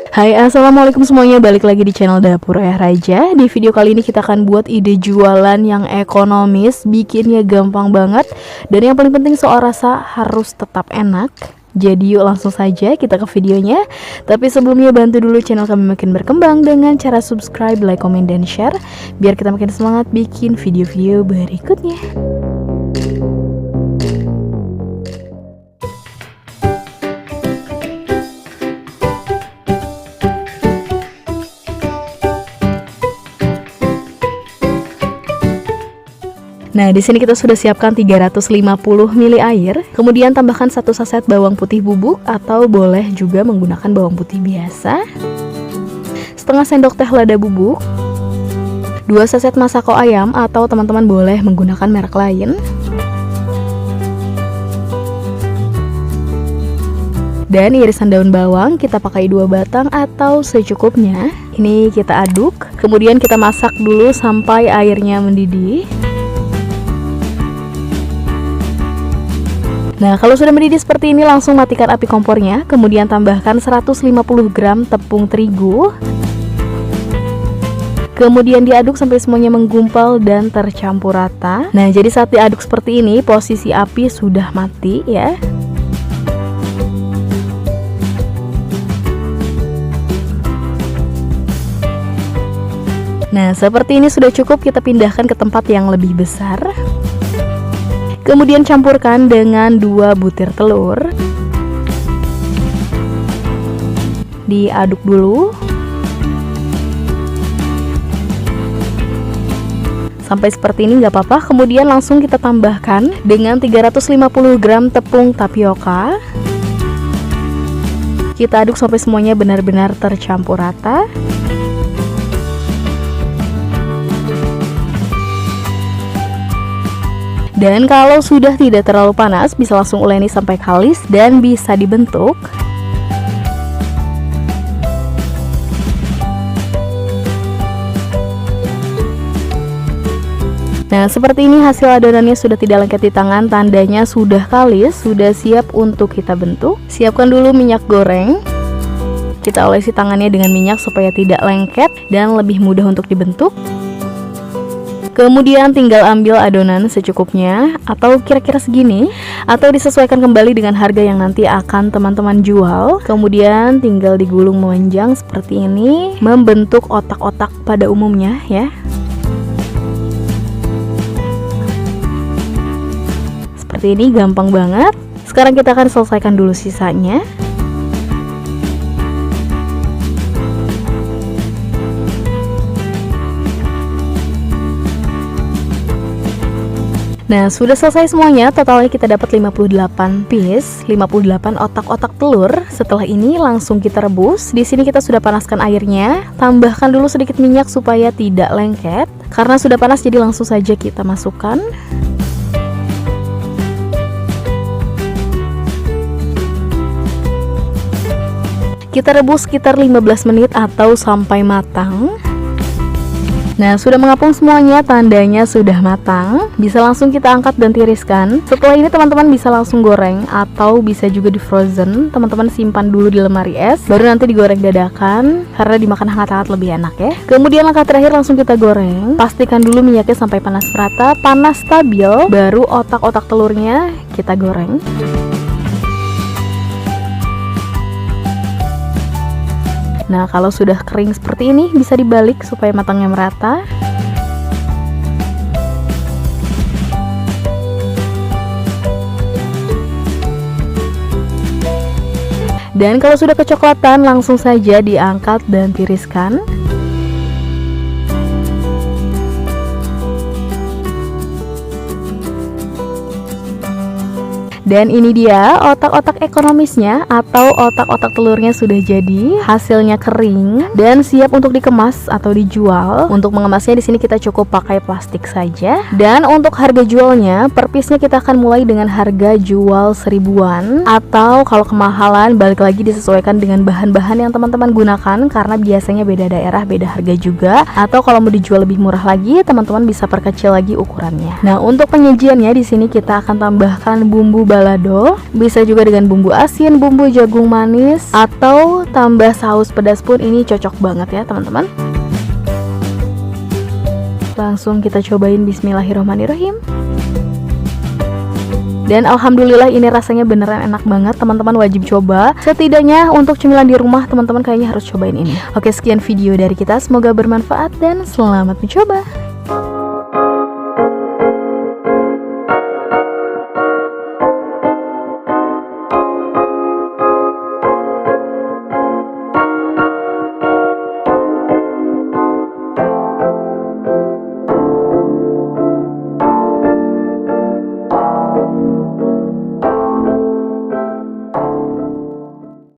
Hai, assalamualaikum semuanya, balik lagi di channel Dapur Ayah Raja. Di video kali ini kita akan buat ide jualan yang ekonomis, bikinnya gampang banget, dan yang paling penting soal rasa harus tetap enak. Jadi yuk langsung saja kita ke videonya. Tapi sebelumnya bantu dulu channel kami makin berkembang dengan cara subscribe, like, komen, dan share, biar kita makin semangat bikin video-video berikutnya. Nah, di sini kita sudah siapkan 350 ml air, kemudian tambahkan 1 saset bawang putih bubuk atau boleh juga menggunakan bawang putih biasa, setengah sendok teh lada bubuk, 2 saset masako ayam atau teman-teman boleh menggunakan merek lain, dan irisan daun bawang kita pakai 2 batang atau secukupnya. Ini kita aduk, kemudian kita masak dulu sampai airnya mendidih. Nah, kalau sudah mendidih seperti ini, langsung matikan api kompornya, kemudian tambahkan 150 gram tepung terigu. Kemudian diaduk sampai semuanya menggumpal dan tercampur rata. Nah, jadi saat diaduk seperti ini, posisi api sudah mati ya. Nah, seperti ini sudah cukup, kita pindahkan ke tempat yang lebih besar. Kemudian campurkan dengan 2 butir telur. Diaduk dulu sampai seperti ini, nggak apa-apa. Kemudian langsung kita tambahkan dengan 350 gram tepung tapioka. Kita aduk sampai semuanya benar-benar tercampur rata. Dan kalau sudah tidak terlalu panas, bisa langsung uleni sampai kalis dan bisa dibentuk. Nah, seperti ini hasil adonannya sudah tidak lengket di tangan, tandanya sudah kalis, sudah siap untuk kita bentuk. Siapkan dulu minyak goreng. Kita olesi tangannya dengan minyak supaya tidak lengket dan lebih mudah untuk dibentuk. Kemudian tinggal ambil adonan secukupnya atau kira-kira segini, atau disesuaikan kembali dengan harga yang nanti akan teman-teman jual. Kemudian tinggal digulung memanjang seperti ini, membentuk otak-otak pada umumnya ya. Seperti ini, gampang banget. Sekarang kita akan selesaikan dulu sisanya. Nah, sudah selesai semuanya. Totalnya kita dapat 58 piece, 58 otak-otak telur. Setelah ini langsung kita rebus. Di sini kita sudah panaskan airnya. Tambahkan dulu sedikit minyak supaya tidak lengket. Karena sudah panas, jadi langsung saja kita masukkan. Kita rebus sekitar 15 menit atau sampai matang. Nah, sudah mengapung semuanya, tandanya sudah matang. Bisa langsung kita angkat dan tiriskan. Setelah ini teman-teman bisa langsung goreng atau bisa juga di frozen. Teman-teman simpan dulu di lemari es, baru nanti digoreng dadakan karena dimakan hangat-hangat lebih enak ya. Kemudian langkah terakhir langsung kita goreng. Pastikan dulu minyaknya sampai panas merata, panas stabil, baru otak-otak telurnya kita goreng. Nah, kalau sudah kering seperti ini, bisa dibalik supaya matangnya merata. Dan kalau sudah kecoklatan, langsung saja diangkat dan tiriskan. Dan ini dia otak-otak ekonomisnya atau otak-otak telurnya sudah jadi, hasilnya kering dan siap untuk dikemas atau dijual. Untuk mengemasnya di sini kita cukup pakai plastik saja. Dan untuk harga jualnya, per piece-nya kita akan mulai dengan harga jual 1000-an, atau kalau kemahalan balik lagi disesuaikan dengan bahan-bahan yang teman-teman gunakan karena biasanya beda daerah, beda harga juga. Atau kalau mau dijual lebih murah lagi, teman-teman bisa perkecil lagi ukurannya. Nah, untuk penyajiannya di sini kita akan tambahkan bumbu balado, bisa juga dengan bumbu asin, bumbu jagung manis, atau tambah saus pedas pun ini cocok banget ya teman-teman. Langsung kita cobain, bismillahirrahmanirrahim. Dan alhamdulillah ini rasanya beneran enak banget, teman-teman wajib coba. Setidaknya untuk cemilan di rumah teman-teman kayaknya harus cobain ini. Oke, sekian video dari kita, semoga bermanfaat dan selamat mencoba.